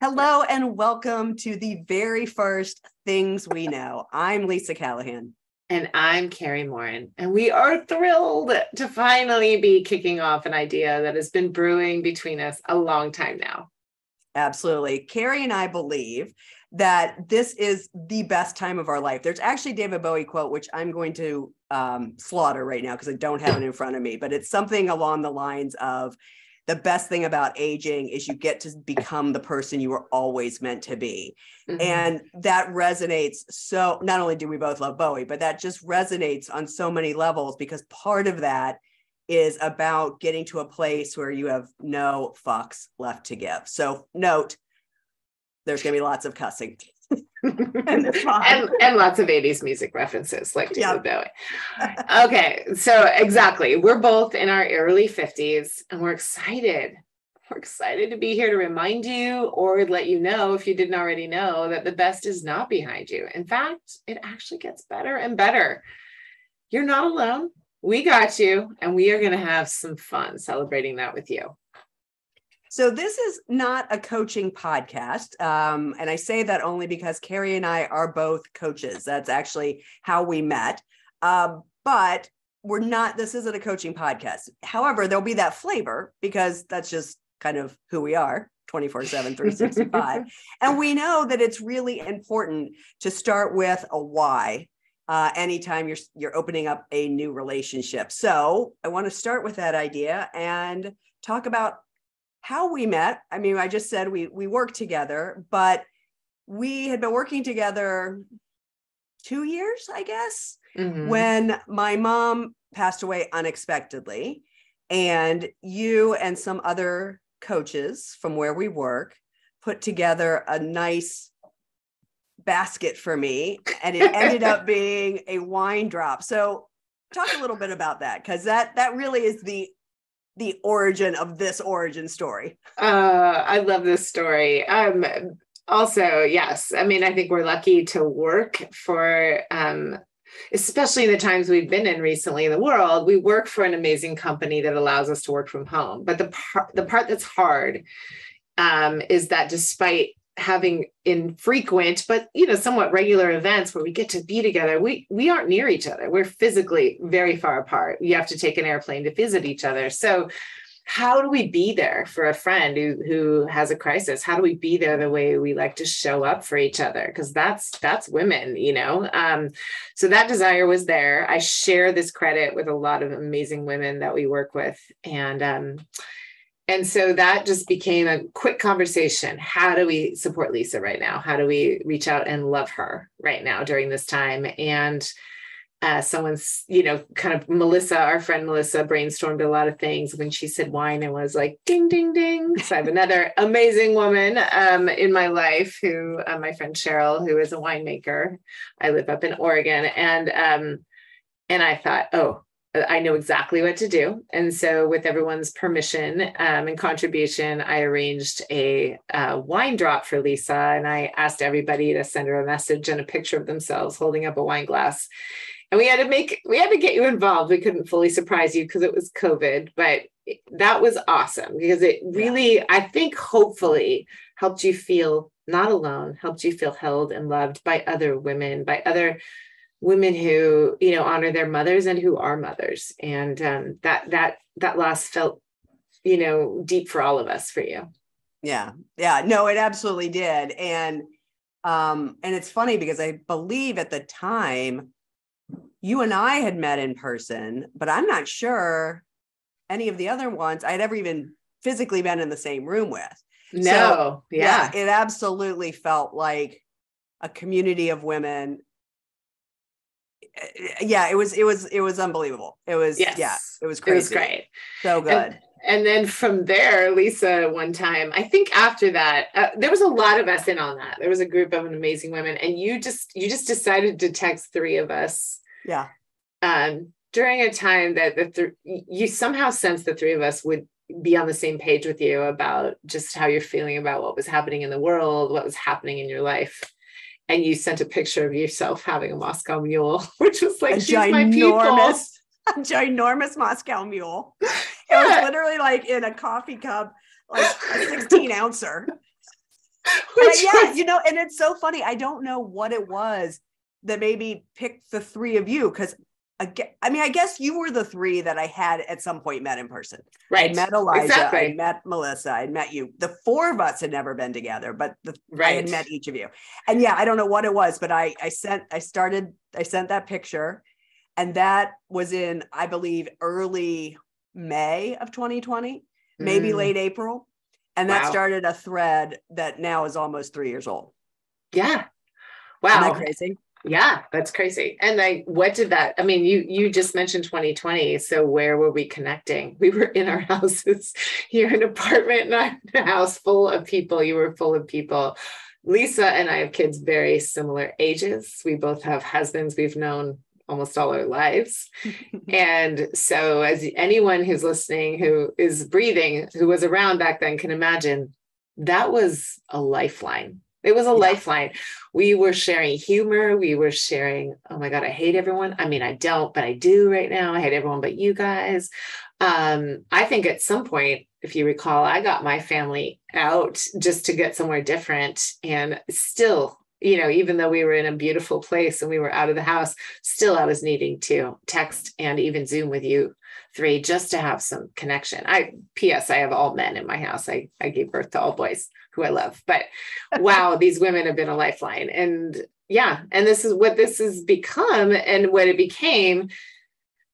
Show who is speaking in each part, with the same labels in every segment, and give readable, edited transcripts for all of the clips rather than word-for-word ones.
Speaker 1: Hello and welcome to the very first Things We Know. I'm Lisa Callahan.
Speaker 2: And I'm Carrie Morin. And we are thrilled to finally be kicking off an idea that has been brewing between us a long time now.
Speaker 1: Absolutely. Carrie and I believe that this is the best time of our life. There's actually a David Bowie quote, which I'm going to slaughter right now because I don't have it in front of me, but it's something along the lines of, the best thing about aging is you get to become the person you were always meant to be. Mm-hmm. And that resonates. So not only do we both love Bowie, but that just resonates on so many levels, because part of that is about getting to a place where you have no fucks left to give. So note, there's going to be lots of cussing.
Speaker 2: and lots of 80s music references like David Bowie. Okay, so exactly. We're both in our early 50s and we're excited. We're excited to be here to remind you or let you know, if you didn't already know, that the best is not behind you. In fact, it actually gets better and better. You're not alone. We got you, and we are going to have some fun celebrating that with you.
Speaker 1: So this is not a coaching podcast. And I say that only because Carrie and I are both coaches. That's actually how we met. But this isn't a coaching podcast. However, there'll be that flavor because that's just kind of who we are 24/7, 365. And we know that it's really important to start with a why anytime you're opening up a new relationship. So I want to start with that idea and talk about how we met. I mean, I just said we worked together, but we had been working together 2 years, I guess, when my mom passed away unexpectedly. And you and some other coaches from where we work put together a nice basket for me, and it ended up being a wine drop. So talk a little bit about that, because that really is the origin of this origin story.
Speaker 2: I love this story. Also, yes. I mean, I think we're lucky to work for, especially in the times we've been in recently in the world, we work for an amazing company that allows us to work from home. But the part that's hard is that despite having infrequent, but somewhat regular events where we get to be together, we aren't near each other. We're physically very far apart. You have to take an airplane to visit each other. So how do we be there for a friend who has a crisis? How do we be there the way we like to show up for each other? Because that's women, so that desire was there. I share this credit with a lot of amazing women that we work with. And so that just became a quick conversation. How do we support Lisa right now? How do we reach out and love her right now during this time? And someone's, kind of Melissa, our friend Melissa, brainstormed a lot of things. When she said wine, it was like, ding, ding, ding. So I have another amazing woman in my life who, my friend Cheryl, who is a winemaker. I live up in Oregon. And I thought, I know exactly what to do. And so with everyone's permission and contribution, I arranged a wine drop for Lisa. And I asked everybody to send her a message and a picture of themselves holding up a wine glass. And we had to get you involved. We couldn't fully surprise you because it was COVID, but that was awesome because it really, I think, hopefully helped you feel not alone, helped you feel held and loved by other women, by other women who, honor their mothers and who are mothers. And that loss felt, deep for all of us, for you.
Speaker 1: Yeah. No, it absolutely did. And it's funny because I believe at the time you and I had met in person, but I'm not sure any of the other ones I'd ever even physically been in the same room with.
Speaker 2: No.
Speaker 1: So, yeah, it absolutely felt like a community of women. Yeah, it was unbelievable. It was, it was crazy.
Speaker 2: It was great.
Speaker 1: So good.
Speaker 2: And then from there, Lisa, one time, I think after that, there was a lot of us in on that. There was a group of amazing women, and you just decided to text three of us.
Speaker 1: Yeah.
Speaker 2: During a time that you somehow sensed the three of us would be on the same page with you about just how you're feeling about what was happening in the world, what was happening in your life. And you sent a picture of yourself having a Moscow Mule, which was like, she's my people.
Speaker 1: A ginormous Moscow Mule. It was literally like in a coffee cup, like a 16 ouncer. And it's so funny. I don't know what it was that maybe picked the three of you, because I guess you were the three that I had at some point met in person.
Speaker 2: Right.
Speaker 1: I met Elijah,
Speaker 2: exactly.
Speaker 1: I met Melissa, I met you. The four of us had never been together, but I had met each of you. And yeah, I don't know what it was, but I sent that picture, and that was in, I believe, early May of 2020, maybe late April. And that started a thread that now is almost 3 years old.
Speaker 2: Yeah. Wow.
Speaker 1: Isn't that crazy?
Speaker 2: Yeah, that's crazy. And what did that, I mean, you just mentioned 2020. So where were we connecting? We were in our houses. You're in an apartment, not a house full of people. You were full of people. Lisa and I have kids very similar ages. We both have husbands we've known almost all our lives. And so as anyone who's listening, who is breathing, who was around back then can imagine, that was a lifeline. It was a lifeline. We were sharing humor. We were sharing, oh my God, I hate everyone. I mean, I don't, but I do right now. I hate everyone but you guys. I think at some point, if you recall, I got my family out just to get somewhere different. And still, even though we were in a beautiful place and we were out of the house, still I was needing to text and even Zoom with you three just to have some connection. P.S. I have all men in my house. I gave birth to all boys who I love, but wow, these women have been a lifeline. And and this is what this has become. And what it became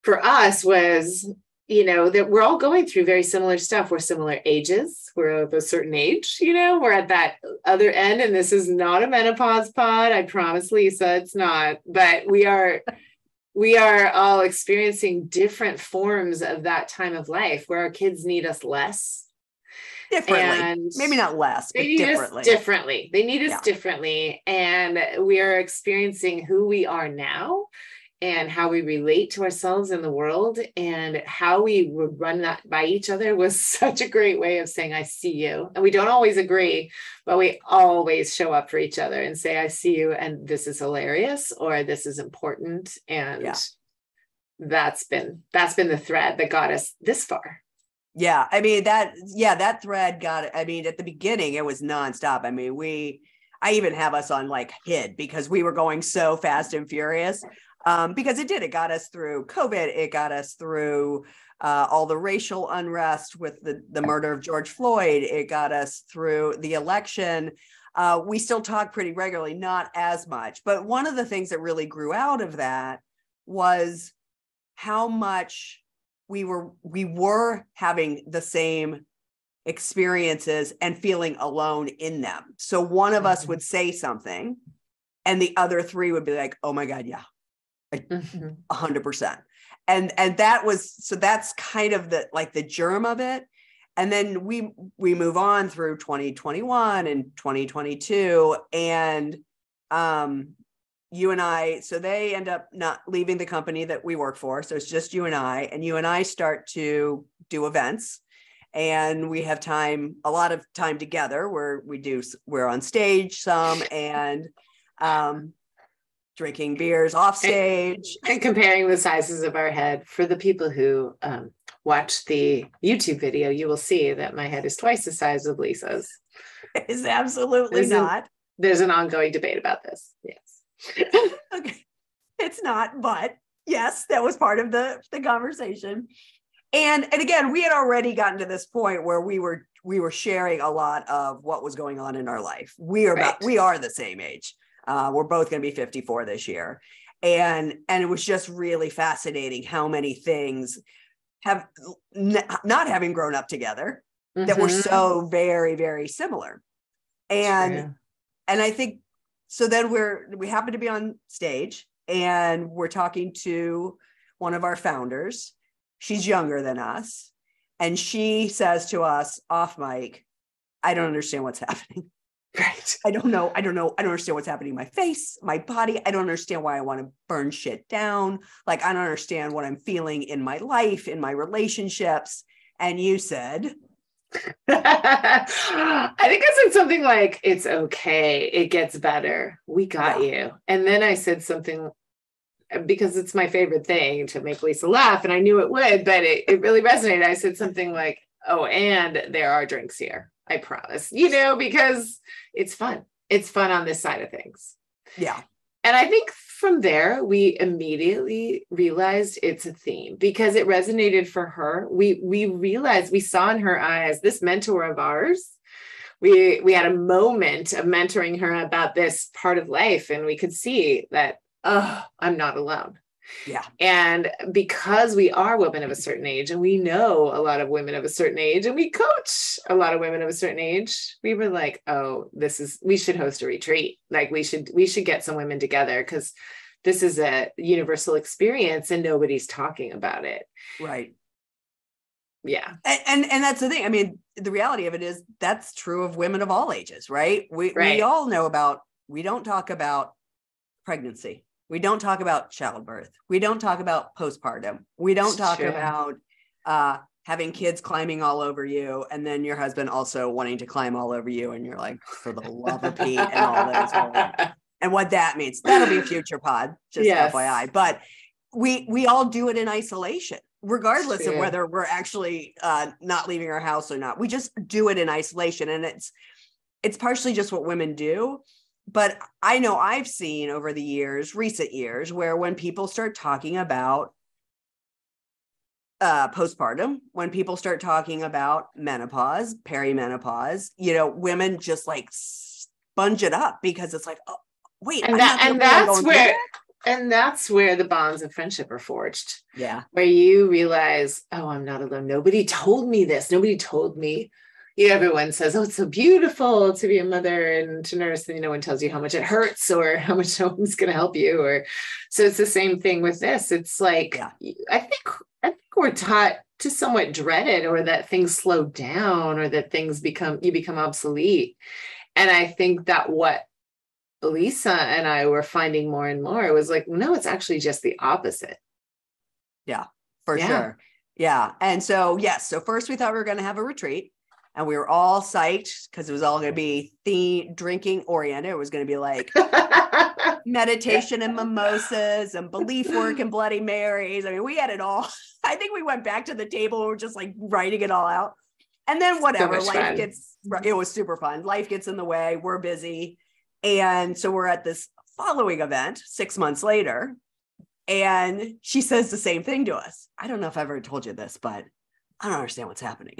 Speaker 2: for us was, that we're all going through very similar stuff. We're similar ages. We're of a certain age, we're at that other end. And this is not a menopause pod. I promise, Lisa, it's not, but we are all experiencing different forms of that time of life where our kids need us less.
Speaker 1: Differently. And maybe not less, but
Speaker 2: differently. They need us differently. And we are experiencing who we are now and how we relate to ourselves in the world, and how we would run that by each other was such a great way of saying, I see you. And we don't always agree, but we always show up for each other and say, I see you. And this is hilarious, or this is important. And that's been the thread that got us this far.
Speaker 1: Yeah. I mean, that thread got it. I mean, at the beginning, it was nonstop. I mean, I even have us on like HID because we were going so fast and furious. Because it got us through COVID. It got us through all the racial unrest with the murder of George Floyd. It got us through the election. We still talk pretty regularly, not as much. But one of the things that really grew out of that was how much we were having the same experiences and feeling alone in them. So one of us would say something and the other three would be like, oh my God, yeah. 100%. And that was, so that's kind of the germ of it. And then we move on through 2021 and 2022, and you and I, so they end up not leaving the company that we work for. So it's just you and I start to do events, and we have a lot of time together where we're on stage some, and drinking beers off stage
Speaker 2: and comparing the sizes of our head. For the people who watch the YouTube video, you will see that my head is twice the size of Lisa's.
Speaker 1: It's absolutely not.
Speaker 2: There's an ongoing debate about this. Yes.
Speaker 1: Okay. It's not, but yes, that was part of the conversation. And again, we had already gotten to this point where we were sharing a lot of what was going on in our life. We are the same age. We're both going to be 54 this year. And it was just really fascinating how many things have not having grown up together that were so very, very similar. And I think, so then we happen to be on stage and we're talking to one of our founders. She's younger than us. And she says to us off mic, I don't understand what's happening.
Speaker 2: Right.
Speaker 1: I don't know. I don't understand what's happening in my face, my body. I don't understand why I want to burn shit down. Like, I don't understand what I'm feeling in my life, in my relationships. And you said,
Speaker 2: I think I said something like, it's okay. It gets better. We got you. And then I said something, because it's my favorite thing to make Lisa laugh, and I knew it would, but it really resonated. I said something like, oh, and there are drinks here. I promise, because it's fun. It's fun on this side of things.
Speaker 1: Yeah.
Speaker 2: And I think from there, we immediately realized it's a theme because it resonated for her. We realized, we saw in her eyes, this mentor of ours, we had a moment of mentoring her about this part of life, and we could see that, oh, I'm not alone.
Speaker 1: Yeah.
Speaker 2: And because we are women of a certain age, and we know a lot of women of a certain age, and we coach a lot of women of a certain age, we were like, oh, we should host a retreat. Like we should get some women together, because this is a universal experience and nobody's talking about it.
Speaker 1: Right.
Speaker 2: Yeah.
Speaker 1: And that's the thing. I mean, the reality of it is that's true of women of all ages, right? We all know we don't talk about pregnancy. We don't talk about childbirth. We don't talk about postpartum. We don't talk about having kids climbing all over you, and then your husband also wanting to climb all over you, and you're like, for the love of Pete, and all that. And what that means. That'll be a future pod, just FYI. But we all do it in isolation, regardless of whether we're actually not leaving our house or not. We just do it in isolation, and it's partially just what women do. But I know I've seen over the recent years, where when people start talking about postpartum, when people start talking about menopause, perimenopause, women just like sponge it up, because it's like, oh, wait,
Speaker 2: and that's where the bonds of friendship are forged.
Speaker 1: Yeah.
Speaker 2: Where you realize, oh, I'm not alone. Nobody told me this. Nobody told me. Everyone says, oh, it's so beautiful to be a mother and to nurse, and no one tells you how much it hurts or how much no one's going to help you. So it's the same thing with this. It's like, I think we're taught to somewhat dread it, or that things slow down, or that things become obsolete. And I think that what Lisa and I were finding more and more was like, no, it's actually just the opposite.
Speaker 1: Yeah, for sure. Yeah. And so, so first we thought we were going to have a retreat. And we were all psyched because it was all going to be drinking oriented. It was going to be like meditation and mimosas and belief work and Bloody Marys. I mean, we had it all. I think we went back to the table and we're just like writing it all out. And then whatever, it was super fun. Life gets in the way. We're busy. And so we're at this following event 6 months later. And she says the same thing to us. I don't know if I've ever told you this, but I don't understand what's happening.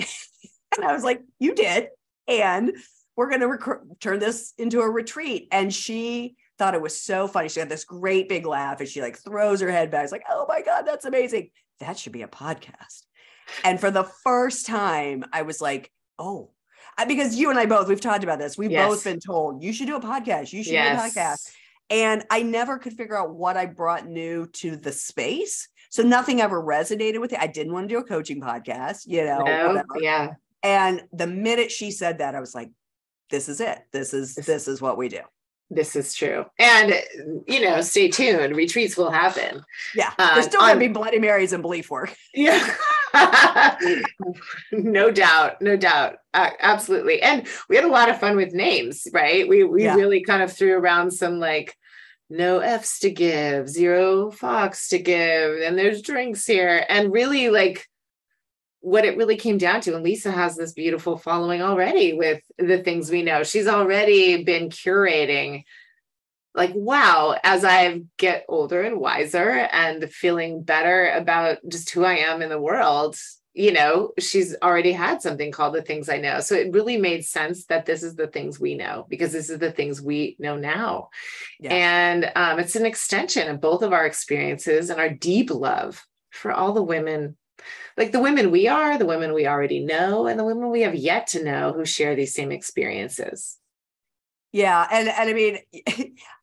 Speaker 1: And I was like, you did. And we're going to turn this into a retreat. And she thought it was so funny. She had this great big laugh, and she like throws her head back. It's like, oh my God, that's amazing. That should be a podcast. And for the first time, I was like, oh, because you and I both, we've talked about this. We've both been told, you should do a podcast. You should do a podcast. And I never could figure out what I brought new to the space. So nothing ever resonated with it. I didn't want to do a coaching podcast, whatever. And the minute she said that, I was like, this is it. This is what we do.
Speaker 2: This is true. And, stay tuned. Retreats will happen.
Speaker 1: Yeah. There's still going to be Bloody Marys and belief work.
Speaker 2: Yeah. No doubt. Absolutely. And we had a lot of fun with names, right? We really kind of threw around some like, no F's to give, 0 Fox to give, and there's drinks here. And really like, what it really came down to, and Lisa has this beautiful following already with the things we know. She's already been curating, like, wow, as I get older and wiser and feeling better about just who I am in the world, she's already had something called The Things I Know. So it really made sense that this is the things we know, because this is the things we know now. Yeah. And it's an extension of both of our experiences and our deep love for all the women, like the women we are, the women we already know, and the women we have yet to know who share these same experiences.
Speaker 1: Yeah. And I mean,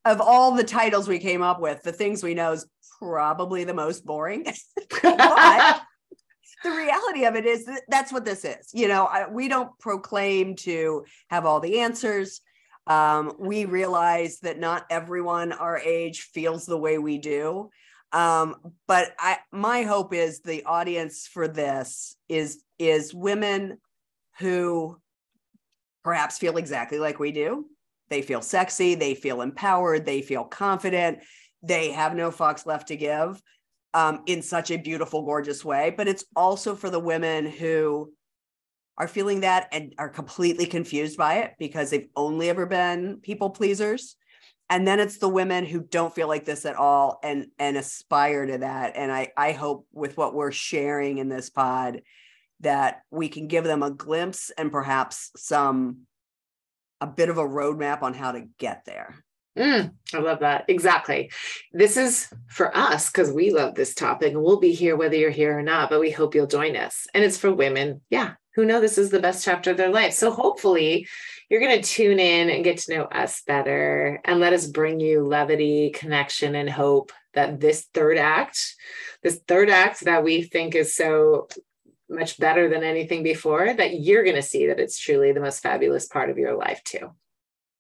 Speaker 1: of all the titles we came up with, The Things We Know is probably the most boring. But the reality of it is that's what this is. We don't proclaim to have all the answers. We realize that not everyone our age feels the way we do. But my hope is the audience for this is women who perhaps feel exactly like we do. They feel sexy, they feel empowered, they feel confident, they have no fucks left to give, in such a beautiful, gorgeous way. But it's also for the women who are feeling that and are completely confused by it because they've only ever been people pleasers. And then it's the women who don't feel like this at all and aspire to that. And I hope with what we're sharing in this pod that we can give them a glimpse and perhaps a bit of a roadmap on how to get there.
Speaker 2: I love that. Exactly. This is for us because we love this topic and we'll be here whether you're here or not, but we hope you'll join us. And it's for women. Yeah. Who know this is the best chapter of their life. So hopefully you're going to tune in and get to know us better and let us bring you levity, connection, and hope that this third act that we think is so much better than anything before, that you're going to see that it's truly the most fabulous part of your life too.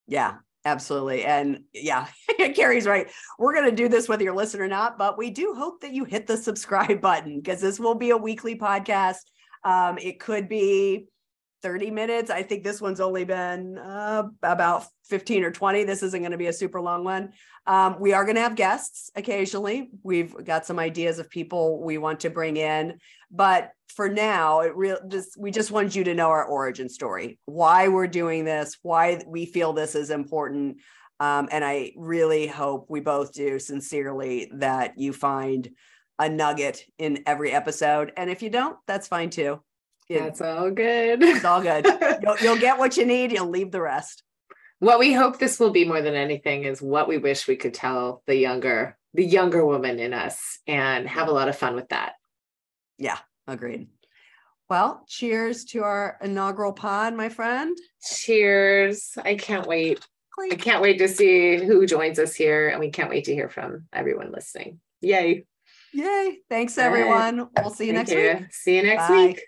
Speaker 1: Yeah. Absolutely. And yeah, Carrie's right. We're going to do this whether you're listening or not, but we do hope that you hit the subscribe button because this will be a weekly podcast. It could be 30 minutes. I think this one's only been about 15 or 20. This isn't going to be a super long one. We are going to have guests occasionally. We've got some ideas of people we want to bring in, but for now, we just want you to know our origin story, why we're doing this, why we feel this is important. And I really hope we both do sincerely that you find a nugget in every episode. And if you don't, that's fine too.
Speaker 2: That's all good.
Speaker 1: It's all good. You'll get what you need. You'll leave the rest.
Speaker 2: What we hope this will be more than anything is what we wish we could tell the younger woman in us and have a lot of fun with that.
Speaker 1: Yeah, agreed. Well, cheers to our inaugural pod, my friend.
Speaker 2: Cheers. I can't wait. Clink. I can't wait to see who joins us here. And we can't wait to hear from everyone listening. Yay.
Speaker 1: Yay. Thanks, everyone. We'll see you next week.
Speaker 2: See you next week.